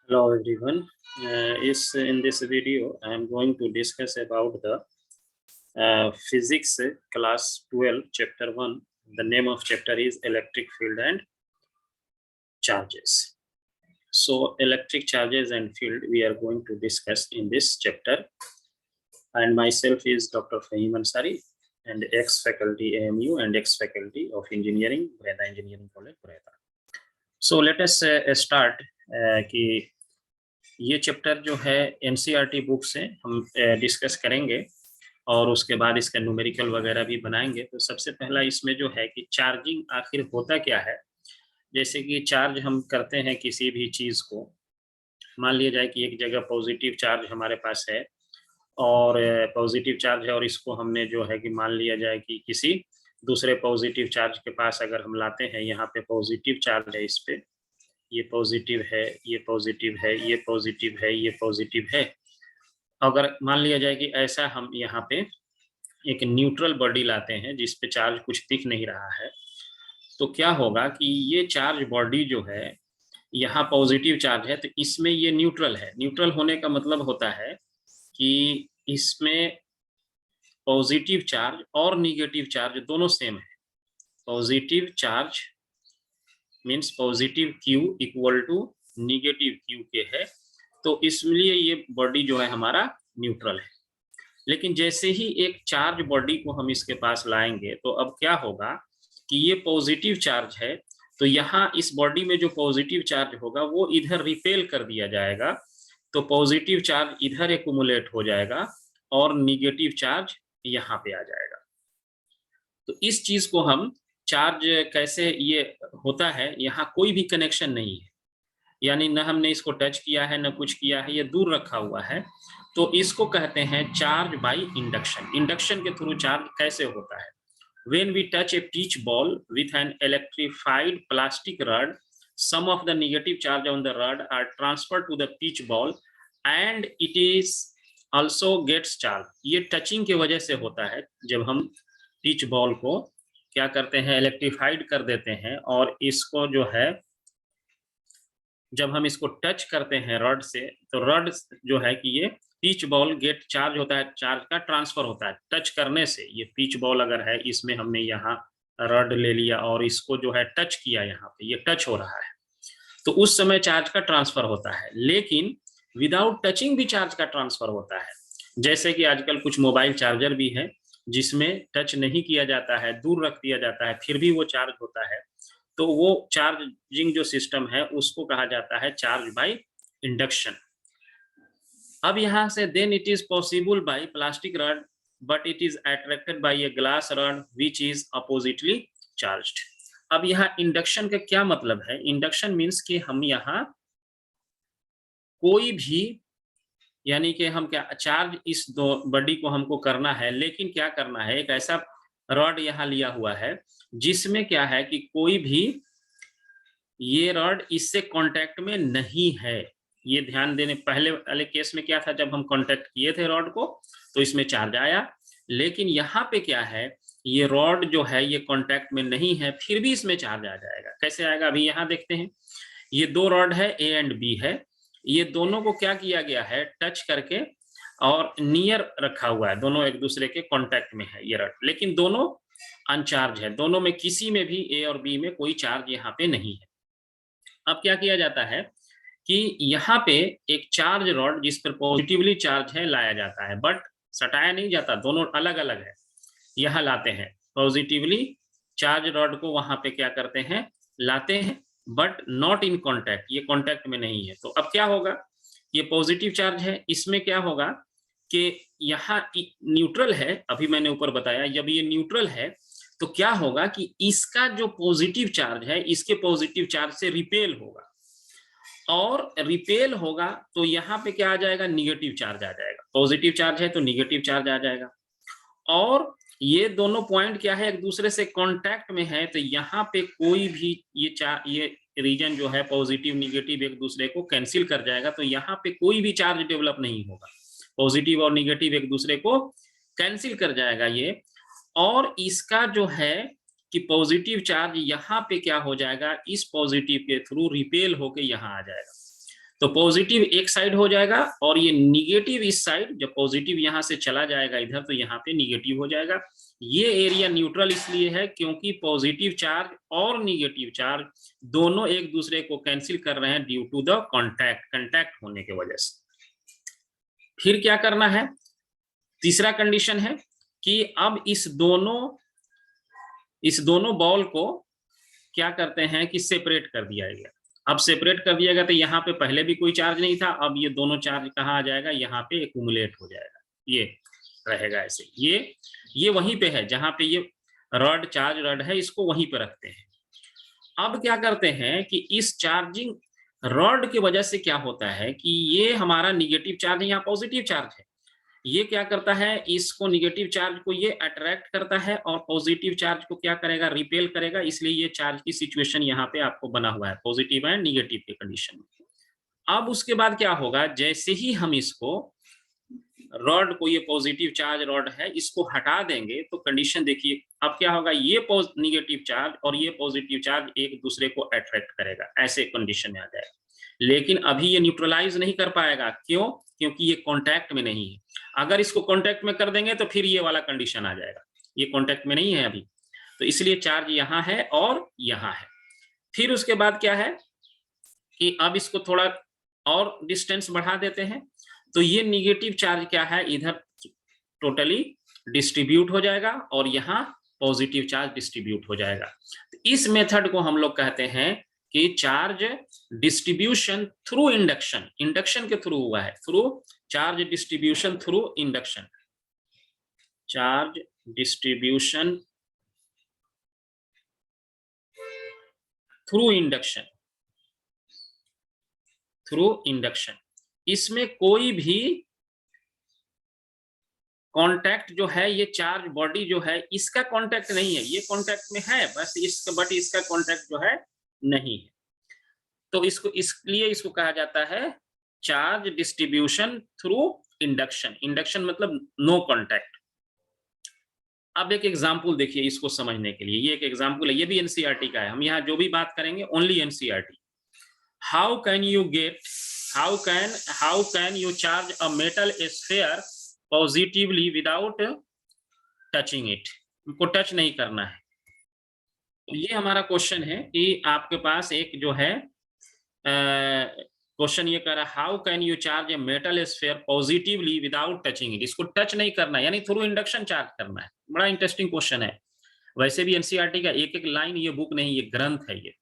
Hello everyone. In this video, I am going to discuss about the physics class 12, chapter 1. The name of chapter is electric field and charges. So electric charges and field we are going to discuss in this chapter. And myself is Dr. Fahim Ansari and ex-faculty AMU and ex-faculty of engineering, Breda Engineering College, Breda. So let us start कि ये chapter जो है NCERT book से हम discuss करेंगे और उसके बाद इसका न्यूमेरिकल वगैरह भी बनाएंगे। तो सबसे पहला इसमें जो है कि चार्जिंग आखिर होता क्या है। जैसे कि चार्ज हम करते हैं किसी भी चीज़ को, मान लिया जाए कि एक जगह पॉजिटिव चार्ज हमारे पास है और पॉजिटिव चार्ज है और इसको हमने जो है कि मान लिया जाए कि किसी दूसरे पॉजिटिव चार्ज के पास अगर हम लाते हैं, यहाँ पे पॉजिटिव चार्ज है, इस पे ये पॉजिटिव है, ये पॉजिटिव है, ये पॉजिटिव है, ये पॉजिटिव है। अगर मान लिया जाए कि ऐसा हम यहाँ पे एक न्यूट्रल बॉडी लाते हैं जिस पे चार्ज कुछ दिख नहीं रहा है, तो क्या होगा कि ये चार्ज बॉडी जो है यहाँ पॉजिटिव चार्ज है, तो इसमें ये न्यूट्रल है। न्यूट्रल होने का मतलब होता है कि इसमें पॉजिटिव चार्ज और निगेटिव चार्ज दोनों सेम है। Positive charge means positive Q equal to negative Q के है, तो इसलिए ये बॉडी जो है हमारा न्यूट्रल है। लेकिन जैसे ही एक चार्ज बॉडी को हम इसके पास लाएंगे, तो अब क्या होगा कि ये पॉजिटिव चार्ज है, तो यहाँ इस बॉडी में जो पॉजिटिव चार्ज होगा वो इधर रिपेल कर दिया जाएगा, तो पॉजिटिव चार्ज इधर एक्युमुलेट हो जाएगा और निगेटिव चार्ज यहाँ पे आ जाएगा। तो इस चीज को हम चार्ज कैसे ये होता है, यहाँ कोई भी कनेक्शन नहीं है, यानी न हमने इसको टच किया है न कुछ किया है, ये दूर रखा हुआ है, तो इसको कहते हैं चार्ज बाय इंडक्शन। इंडक्शन के थ्रू चार्ज कैसे होता है? When we touch a pitch ball with an electrified plastic rod, some of the negative charge on the rod are transferred to the pitch ball and it is also gets charged. ये touching की वजह से होता है। जब हम pitch ball को क्या करते हैं, इलेक्ट्रीफाइड कर देते हैं और इसको जो है जब हम इसको टच करते हैं रॉड से, तो रॉड जो है कि ये पिच बॉल गेट चार्ज होता है, चार्ज का ट्रांसफर होता है टच करने से। ये पिच बॉल अगर है, इसमें हमने यहाँ रॉड ले लिया और इसको जो है टच किया, यहाँ पे ये टच हो रहा है, तो उस समय चार्ज का ट्रांसफर होता है। लेकिन विदाउट टचिंग भी चार्ज का ट्रांसफर होता है। जैसे कि आजकल कुछ मोबाइल चार्जर भी है जिसमें टच नहीं किया जाता है, दूर रख दिया जाता है, फिर भी वो चार्ज होता है, तो वो चार्जिंग जो सिस्टम है उसको कहा जाता है चार्ज बाय इंडक्शन। अब यहाँ से then it is possible by plastic rod but it is attracted by a glass rod which is oppositely charged. अब यहाँ इंडक्शन का क्या मतलब है? इंडक्शन मीन्स कि हम यहाँ कोई भी, यानी कि हम क्या चार्ज इस दो बॉडी को हमको करना है, लेकिन क्या करना है, एक ऐसा रॉड यहाँ लिया हुआ है जिसमें क्या है कि कोई भी ये रॉड इससे कांटेक्ट में नहीं है। ये ध्यान देने, पहले वाले केस में क्या था, जब हम कांटेक्ट किए थे रॉड को तो इसमें चार्ज आया, लेकिन यहाँ पे क्या है, ये रॉड जो है ये कांटेक्ट में नहीं है, फिर भी इसमें चार्ज आ जाएगा। कैसे आएगा, अभी यहाँ देखते हैं। ये दो रॉड है, ए एंड बी है, ये दोनों को क्या किया गया है, टच करके और नियर रखा हुआ है, दोनों एक दूसरे के कांटेक्ट में है ये रॉड, लेकिन दोनों अनचार्ज है, दोनों में किसी में भी ए और बी में कोई चार्ज यहाँ पे नहीं है। अब क्या किया जाता है कि यहाँ पे एक चार्ज रॉड जिस पर पॉजिटिवली चार्ज है लाया जाता है, बट सटाया नहीं जाता, दोनों अलग अलग है। यहाँ लाते हैं पॉजिटिवली चार्ज रॉड को, वहां पे क्या करते हैं, लाते हैं, बट नॉट इन कॉन्टैक्ट, ये कॉन्टैक्ट में नहीं है। तो अब क्या होगा, ये पॉजिटिव चार्ज है, इसमें क्या होगा कि यहाँ न्यूट्रल है, अभी मैंने ऊपर बताया, जब ये न्यूट्रल है तो क्या होगा कि इसका जो पॉजिटिव चार्ज है इसके पॉजिटिव चार्ज से रिपेल होगा, और रिपेल होगा तो यहाँ पे क्या आ जाएगा, निगेटिव चार्ज आ जाएगा। पॉजिटिव चार्ज है तो निगेटिव चार्ज आ जाएगा, और ये दोनों पॉइंट क्या है, एक दूसरे से कांटेक्ट में है, तो यहाँ पे कोई भी ये रीजन जो है पॉजिटिव निगेटिव एक दूसरे को कैंसिल कर जाएगा, तो यहाँ पे कोई भी चार्ज डेवलप नहीं होगा, पॉजिटिव और निगेटिव एक दूसरे को कैंसिल कर जाएगा ये, और इसका जो है कि पॉजिटिव चार्ज यहाँ पे क्या हो जाएगा, इस पॉजिटिव के थ्रू रिपेल होके यहाँ आ जाएगा। तो पॉजिटिव एक साइड हो जाएगा और ये निगेटिव इस साइड, जब पॉजिटिव यहां से चला जाएगा इधर तो यहाँ पे निगेटिव हो जाएगा। ये एरिया न्यूट्रल इसलिए है क्योंकि पॉजिटिव चार्ज और निगेटिव चार्ज दोनों एक दूसरे को कैंसिल कर रहे हैं ड्यू टू द कंटैक्ट होने की वजह से। फिर क्या करना है, तीसरा कंडीशन है कि अब इस दोनों बॉल को क्या करते हैं कि सेपरेट कर दिया गया। अब सेपरेट कर दिया गया तो यहाँ पे पहले भी कोई चार्ज नहीं था, अब ये दोनों चार्ज कहाँ आ जाएगा, यहाँ पे एक्यूमुलेट हो जाएगा, ये रहेगा ऐसे। ये वहीं पे है जहां पे ये रॉड चार्ज रॉड है, इसको वहीं पे रखते हैं। अब क्या करते हैं कि इस चार्जिंग रॉड की वजह से क्या होता है कि ये हमारा निगेटिव चार्ज है, यहाँ पॉजिटिव चार्ज है, ये क्या करता है, इसको निगेटिव चार्ज को ये अट्रैक्ट करता है और पॉजिटिव चार्ज को क्या करेगा, रिपेल करेगा। इसलिए ये चार्ज की सिचुएशन यहाँ पे आपको बना हुआ है पॉजिटिव एंड निगेटिव के कंडीशन में। अब उसके बाद क्या होगा, जैसे ही हम इसको रॉड को, ये पॉजिटिव चार्ज रॉड है, इसको हटा देंगे तो कंडीशन देखिए अब क्या होगा, ये निगेटिव चार्ज और ये पॉजिटिव चार्ज एक दूसरे को अट्रैक्ट करेगा, ऐसे कंडीशन में आ जाएगा। लेकिन अभी ये न्यूट्रलाइज नहीं कर पाएगा, क्यों, क्योंकि ये कांटेक्ट में नहीं है। अगर इसको कांटेक्ट में कर देंगे तो फिर ये वाला कंडीशन आ जाएगा, ये कांटेक्ट में नहीं है अभी, तो इसलिए चार्ज यहाँ है और यहाँ है। फिर उसके बाद क्या है कि अब इसको थोड़ा और डिस्टेंस बढ़ा देते हैं, तो ये निगेटिव चार्ज क्या है, इधर टोटली डिस्ट्रीब्यूट हो जाएगा और यहाँ पॉजिटिव चार्ज डिस्ट्रीब्यूट हो जाएगा। तो इस मेथड को हम लोग कहते हैं कि charge distribution through induction, induction के थ्रू हुआ है, through charge distribution through induction, charge distribution through induction, through induction. इसमें कोई भी कांटेक्ट जो है, ये चार्ज बॉडी जो है इसका कांटेक्ट नहीं है, ये कांटेक्ट में है बस इसका, बट इसका कांटेक्ट जो है नहीं है। तो इसको, इसलिए इसको कहा जाता है charge distribution through induction. Induction मतलब नो कांटेक्ट। अब एक एग्जांपल देखिए इसको समझने के लिए, ये एक एग्जांपल है, ये भी एनसीईआरटी का है, हम यहाँ जो भी बात करेंगे only NCERT. How can you get, how can you charge a metal sphere positively without touching it? इनको टच नहीं करना है। तो ये हमारा क्वेश्चन है कि आपके पास एक जो है क्वेश्चन ये कह रहा है, how can you charge a metal sphere positively without touching it? इसको टच नहीं करना है, यानी थ्रू इंडक्शन चार्ज करना है। बड़ा इंटरेस्टिंग क्वेश्चन है। वैसे भी एनसीईआरटी का एक एक लाइन, ये बुक नहीं, ये ग्रंथ है ये।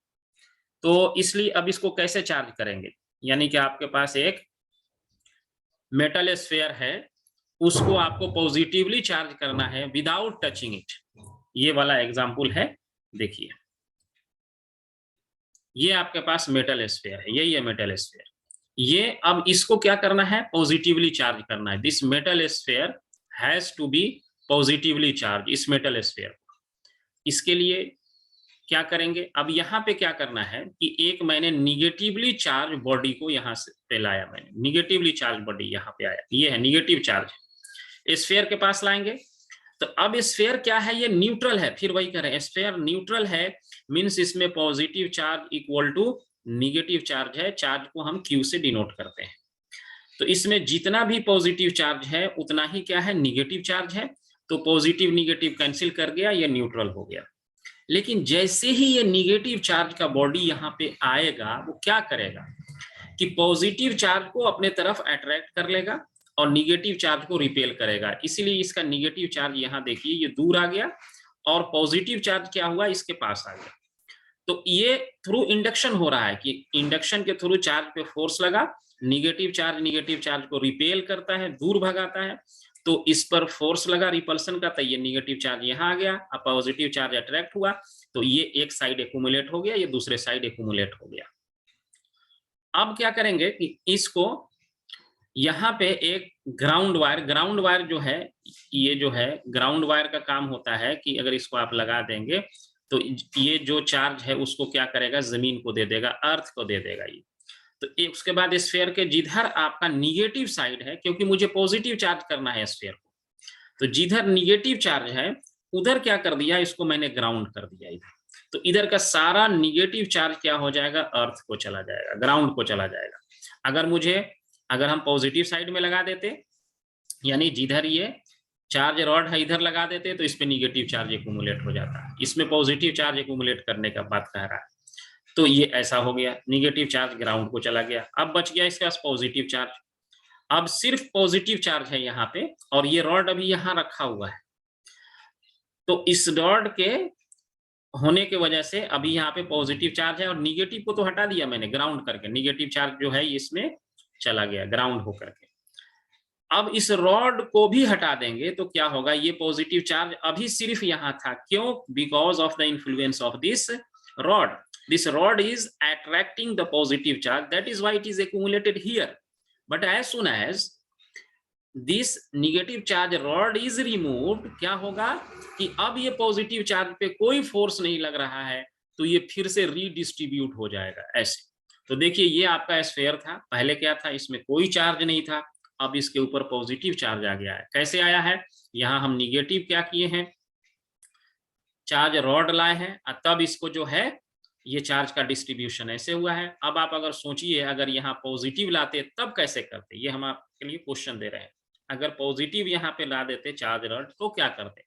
तो इसलिए अब इसको कैसे चार्ज करेंगे, यानी कि आपके पास एक मेटल स्फीयर है, उसको आपको पॉजिटिवली चार्ज करना है विदाउट टचिंग इट। ये वाला एग्जांपल है, देखिए ये आपके पास मेटल स्फीयर है, यही है मेटल स्फीयर। ये अब इसको क्या करना है, पॉजिटिवली चार्ज करना है। This metal sphere has to be positively charge, इस मेटल स्फीयर। इसके लिए क्या करेंगे, अब यहाँ पे क्या करना है कि एक मैंने निगेटिवली चार्ज बॉडी को यहाँ से पे लाया, मैंने निगेटिवली चार्ज बॉडी यहाँ पे आया, ये है निगेटिव चार्ज, स्फीयर के पास लाएंगे। तो अब स्फीयर क्या है, ये न्यूट्रल है, फिर वही करें, स्फीयर न्यूट्रल है, मींस इसमें positive charge equal to negative charge है, चार्ज को हम Q से डिनोट करते हैं। तो इसमें जितना भी पॉजिटिव चार्ज है उतना ही क्या है, निगेटिव चार्ज है। तो पॉजिटिव निगेटिव कैंसिल कर गया, ये न्यूट्रल हो गया। लेकिन जैसे ही ये निगेटिव चार्ज का बॉडी यहाँ पे आएगा, वो क्या करेगा कि पॉजिटिव चार्ज को अपने तरफ अट्रैक्ट कर लेगा और निगेटिव चार्ज को रिपेल करेगा। इसीलिए इसका निगेटिव चार्ज यहाँ देखिए ये दूर आ गया और पॉजिटिव चार्ज क्या हुआ, इसके पास आ गया। तो ये थ्रू इंडक्शन हो रहा है कि इंडक्शन के थ्रू चार्ज पे फोर्स लगा, निगेटिव चार्ज को रिपेल करता है, दूर भगाता है। तो इस पर फोर्स लगा रिपल्सन का, तो ये निगेटिव चार्ज यहाँ आ गया, अब पॉजिटिव चार्ज अट्रैक्ट हुआ, तो ये एक साइड एक्यूमुलेट हो गया, ये दूसरे साइड एक्यूमुलेट हो गया। अब क्या करेंगे कि इसको यहाँ पे एक ग्राउंड वायर जो है, ये जो है ग्राउंड वायर का काम होता है कि अगर इसको आप लगा देंगे तो ये जो चार्ज है उसको क्या करेगा, जमीन को दे देगा, अर्थ को दे देगा ये। तो उसके बाद स्फीयर के जिधर आपका निगेटिव साइड है, क्योंकि मुझे पॉजिटिव चार्ज करना है स्फीयर को, तो जिधर निगेटिव चार्ज है उधर क्या कर दिया, इसको मैंने ग्राउंड कर दिया इधर। तो इधर का सारा निगेटिव चार्ज क्या हो जाएगा, अर्थ को चला जाएगा, ग्राउंड को चला जाएगा। अगर हम पॉजिटिव साइड में लगा देते, यानी जिधर ये चार्ज रॉड है इधर लगा देते, तो इस पे निगेटिव चार्ज एक्यूमुलेट हो जाता है, इसमें पॉजिटिव चार्ज एक्यूमुलेट करने का बात कह रहा है। तो ये ऐसा हो गया, निगेटिव चार्ज ग्राउंड को चला गया। अब बच गया इसके पास पॉजिटिव चार्ज। अब सिर्फ पॉजिटिव चार्ज है यहाँ पे, और ये रॉड अभी यहाँ रखा हुआ है। तो इस रॉड के होने की वजह से अभी यहाँ पे पॉजिटिव चार्ज है, और निगेटिव को तो हटा दिया मैंने ग्राउंड करके, निगेटिव चार्ज जो है इसमें चला गया ग्राउंड होकर के। अब इस रॉड को भी हटा देंगे तो क्या होगा, ये पॉजिटिव चार्ज अभी सिर्फ यहाँ था, क्यों, because of the influence of this rod. This rod is attracting the positive charge, that is why it is accumulated here. But as soon as this negative charge rod is removed, क्या होगा कि अब ये positive charge पे कोई force नहीं लग रहा है, तो ये फिर से रीडिस्ट्रीब्यूट हो जाएगा ऐसे। तो देखिए ये आपका स्फीयर था, पहले क्या था, इसमें कोई चार्ज नहीं था, अब इसके ऊपर पॉजिटिव चार्ज आ गया है। कैसे आया है, यहाँ हम निगेटिव क्या किए हैं, चार्ज रॉड लाए हैं, तब इसको जो है ये चार्ज का डिस्ट्रीब्यूशन ऐसे हुआ है। अब आप अगर सोचिए, अगर यहाँ पॉजिटिव लाते तब कैसे करते, ये हम आपके लिए क्वेश्चन दे रहे हैं। अगर पॉजिटिव यहाँ पे ला देते चार्ज रॉड तो क्या करते,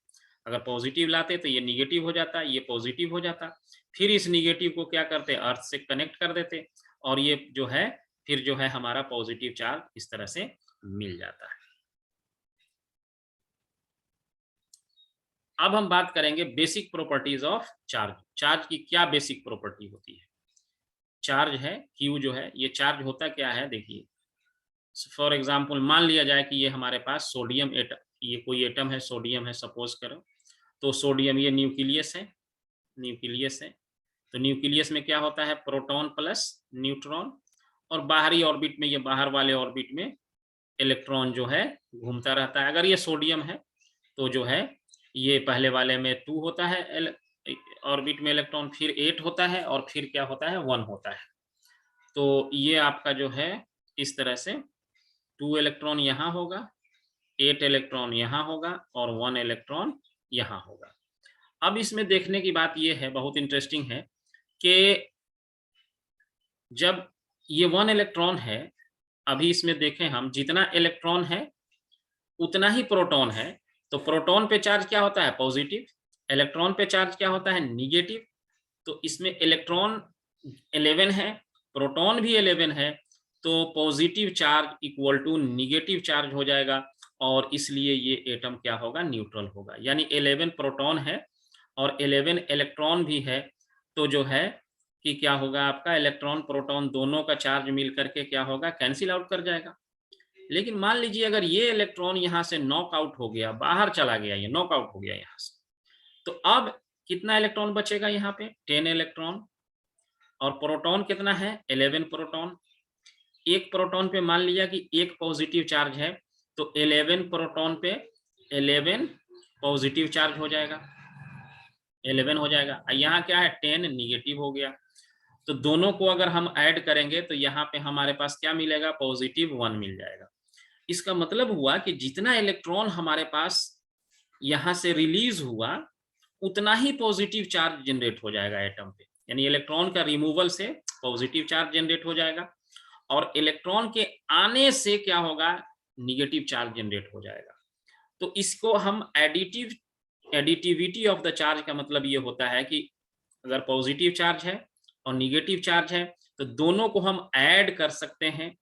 अगर पॉजिटिव लाते तो ये निगेटिव हो जाता, ये पॉजिटिव हो जाता, फिर इस निगेटिव को क्या करते, अर्थ से कनेक्ट कर देते, और ये जो है फिर जो है हमारा पॉजिटिव चार्ज इस तरह से मिल जाता है। अब हम बात करेंगे basic properties of charge. Charge की क्या बेसिक प्रॉपर्टी होती है, चार्ज है Q जो है, ये चार्ज होता क्या है, देखिए फॉर एग्जांपल मान लिया जाए कि ये हमारे पास सोडियम एटम, ये कोई एटम है, सोडियम है सपोज करो, तो सोडियम ये न्यूक्लियस है, न्यूक्लियस है, तो न्यूक्लियस में क्या होता है, प्रोटॉन प्लस न्यूट्रॉन, और बाहरी ऑर्बिट में, ये बाहर वाले ऑर्बिट में इलेक्ट्रॉन जो है घूमता रहता है। अगर ये सोडियम है तो जो है ये पहले वाले में 2 होता है ऑर्बिट में इलेक्ट्रॉन, फिर 8 होता है, और फिर क्या होता है 1 होता है। तो ये आपका जो है इस तरह से 2 इलेक्ट्रॉन यहाँ होगा, 8 इलेक्ट्रॉन यहाँ होगा, और 1 इलेक्ट्रॉन यहाँ होगा। अब इसमें देखने की बात ये है, बहुत इंटरेस्टिंग है, कि जब ये 1 इलेक्ट्रॉन है, अभी इसमें देखें हम, जितना इलेक्ट्रॉन है उतना ही प्रोटॉन है, तो प्रोटॉन पे चार्ज क्या होता है, पॉजिटिव, इलेक्ट्रॉन पे चार्ज क्या होता है, निगेटिव। तो इसमें इलेक्ट्रॉन 11 है, प्रोटॉन भी 11 है, तो positive charge equal to negative charge हो जाएगा, और इसलिए ये एटम क्या होगा, न्यूट्रल होगा। यानी 11 प्रोटॉन है और 11 इलेक्ट्रॉन भी है, तो जो है कि क्या होगा, आपका इलेक्ट्रॉन प्रोटॉन दोनों का चार्ज मिल करके क्या होगा, कैंसिल आउट कर जाएगा। लेकिन मान लीजिए अगर ये इलेक्ट्रॉन यहाँ से नॉकआउट हो गया, बाहर चला गया, ये नॉकआउट हो गया यहाँ से, तो अब कितना इलेक्ट्रॉन बचेगा यहाँ पे, 10 इलेक्ट्रॉन, और प्रोटॉन कितना है, 11 प्रोटॉन। एक प्रोटॉन पे मान लिया कि एक पॉजिटिव चार्ज है, तो 11 प्रोटॉन पे 11 पॉजिटिव चार्ज हो जाएगा, 11 हो जाएगा। यहाँ क्या है, 10 निगेटिव हो गया। तो दोनों को अगर हम ऐड करेंगे तो यहाँ पे हमारे पास क्या मिलेगा, पॉजिटिव 1 मिल जाएगा। इसका मतलब हुआ कि जितना इलेक्ट्रॉन हमारे पास यहाँ से रिलीज हुआ, उतना ही पॉजिटिव चार्ज जनरेट हो जाएगा एटम पे, यानी इलेक्ट्रॉन का रिमूवल से पॉजिटिव चार्ज जनरेट हो जाएगा, और इलेक्ट्रॉन के आने से क्या होगा, निगेटिव चार्ज जनरेट हो जाएगा। तो इसको हम एडिटिविटी ऑफ द चार्ज का मतलब ये होता है कि अगर पॉजिटिव चार्ज है और निगेटिव चार्ज है, तो दोनों को हम ऐड कर सकते हैं,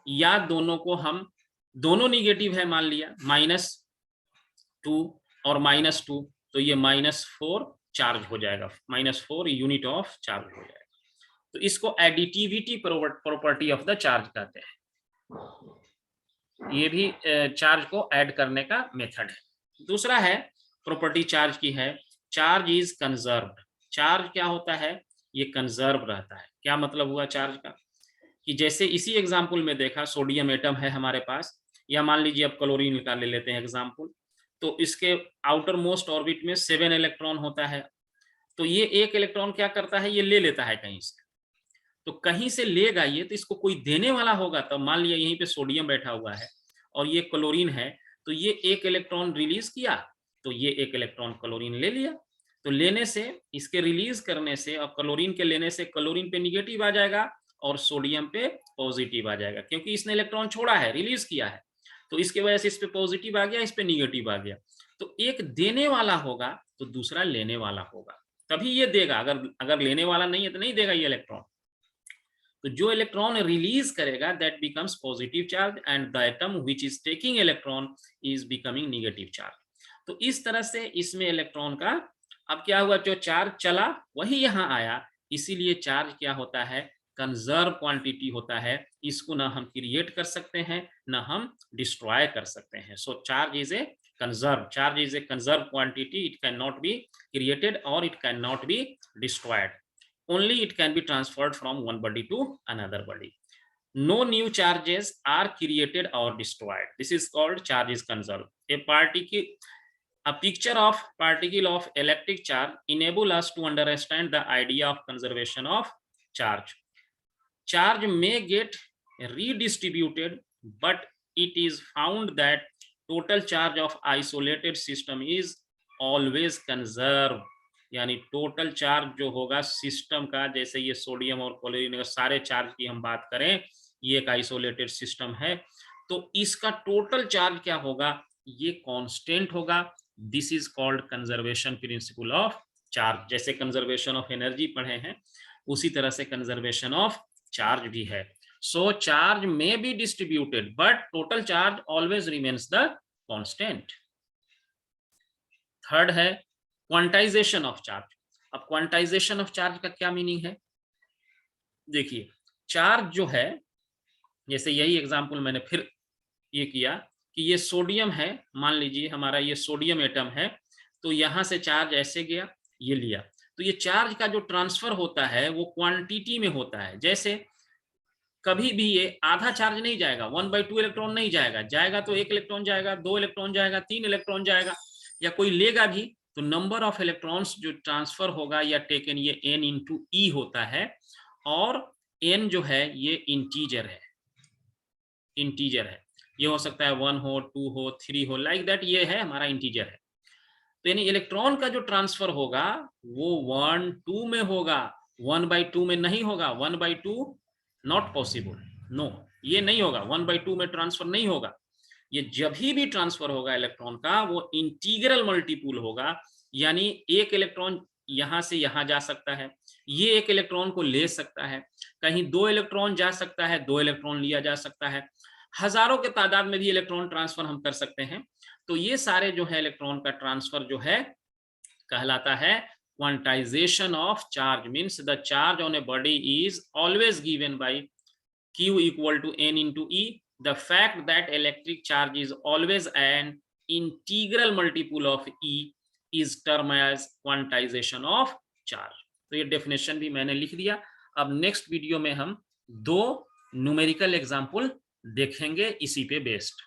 या दोनों को हम, दोनों निगेटिव है मान लिया, -2 और -2, तो ये -4 चार्ज हो जाएगा, -4 यूनिट ऑफ चार्ज हो जाएगा। तो इसको additivity property of the charge कहते हैं। ये भी चार्ज को ऐड करने का मेथड है। दूसरा है प्रॉपर्टी चार्ज की है, चार्ज इज कंजर्व्ड। चार्ज क्या होता है, ये कंजर्व रहता है। क्या मतलब हुआ चार्ज का, कि जैसे इसी एग्जाम्पल में देखा, सोडियम एटम है हमारे पास, या मान लीजिए अब क्लोरीन का ले लेते हैं एग्जाम्पल, तो इसके आउटर मोस्ट ऑर्बिट में 7 इलेक्ट्रॉन होता है, तो ये एक इलेक्ट्रॉन क्या करता है, ये ले लेता है कहीं से, तो कहीं से लेगा ये, तो इसको कोई देने वाला होगा। तो मान लिया यहीं पे सोडियम बैठा हुआ है और ये क्लोरीन है, तो ये एक इलेक्ट्रॉन रिलीज किया, तो ये एक इलेक्ट्रॉन क्लोरीन ले लिया, तो लेने से, इसके रिलीज करने से और क्लोरीन के लेने से क्लोरीन पे निगेटिव आ जाएगा और सोडियम पे पॉजिटिव आ जाएगा, क्योंकि इसने इलेक्ट्रॉन छोड़ा है, रिलीज किया है, तो इसकी वजह से इस पे पॉजिटिव आ गया, इस पे निगेटिव आ गया। तो एक देने वाला होगा तो दूसरा लेने वाला होगा, तभी ये देगा। अगर लेने वाला नहीं है तो नहीं देगा ये इलेक्ट्रॉन। तो जो इलेक्ट्रॉन रिलीज करेगा that becomes positive charge and the atom which is taking electron is becoming negative charge. तो इस तरह से इसमें इलेक्ट्रॉन का अब क्या हुआ, जो चार्ज चला वही यहाँ आया, इसीलिए चार्ज क्या होता है, कंजर्व क्वांटिटी होता है। इसको ना हम क्रिएट कर सकते हैं ना हम डिस्ट्रॉय कर सकते हैं। So charge is a conserve, charge is a conserve quantity, it can not be created और it can not be destroyed, only it can be transferred from one body to another body. No new charges are created or destroyed. This is called charge is conserved. A picture of particle of electric charge enable us to understand the idea of conservation of charge. Charge may get redistributed, but it is found that total charge of isolated system is always conserved. यानी total charge जो होगा system का, जैसे ये sodium और chlorine सारे charge की हम बात करें, ये एक आइसोलेटेड सिस्टम है, तो इसका टोटल चार्ज क्या होगा, ये कांस्टेंट होगा। This is called conservation principle of charge. जैसे कंजर्वेशन ऑफ एनर्जी पढ़े हैं, उसी तरह से कंजर्वेशन ऑफ चार्ज भी है। सो चार्ज में be distributed but total charge always remains the constant. Third है क्वांटाइजेशन ऑफ चार्ज। अब क्वांटाइजेशन ऑफ चार्ज का क्या मीनिंग है, देखिए चार्ज जो है, जैसे यही एग्जांपल मैंने फिर ये किया कि ये सोडियम है, मान लीजिए हमारा ये सोडियम एटम है, तो यहां से चार्ज ऐसे गया, ये लिया, तो ये चार्ज का जो ट्रांसफर होता है वो क्वांटिटी में होता है। जैसे कभी भी ये आधा चार्ज नहीं जाएगा, 1/2 इलेक्ट्रॉन नहीं जाएगा, जाएगा तो 1 इलेक्ट्रॉन जाएगा, 2 इलेक्ट्रॉन जाएगा, 3 इलेक्ट्रॉन जाएगा, या कोई लेगा भी तो नंबर ऑफ इलेक्ट्रॉन्स जो ट्रांसफर होगा या टेकन, ये n इंटू ई होता है, और n जो है ये इंटीजर है, इंटीजर है, ये हो सकता है 1 हो, 2 हो, 3 हो, लाइक दैट, ये है हमारा इंटीजर है। तो यानी इलेक्ट्रॉन का जो ट्रांसफर होगा वो 1, 2 में होगा, 1/2 में नहीं होगा। 1/2 नॉट पॉसिबल, नो, ये नहीं होगा, 1/2 में ट्रांसफर नहीं होगा। ये जब भी ट्रांसफर होगा इलेक्ट्रॉन का वो इंटीग्रल मल्टीपुल होगा, यानी एक इलेक्ट्रॉन यहां से यहां जा सकता है, ये एक इलेक्ट्रॉन को ले सकता है, कहीं 2 इलेक्ट्रॉन जा सकता है, 2 इलेक्ट्रॉन लिया जा सकता है, हजारों के तादाद में भी इलेक्ट्रॉन ट्रांसफर हम कर सकते हैं। तो ये सारे जो है इलेक्ट्रॉन का ट्रांसफर जो है कहलाता है quantization of charge. Means the charge on a body is always given by Q equal to n into E. The fact that electric charge is always an integral multiple of E is termed as quantization of charge. तो ये definition भी मैंने लिख दिया। अब next video में हम 2 numerical example देखेंगे इसी पे बेस्ड।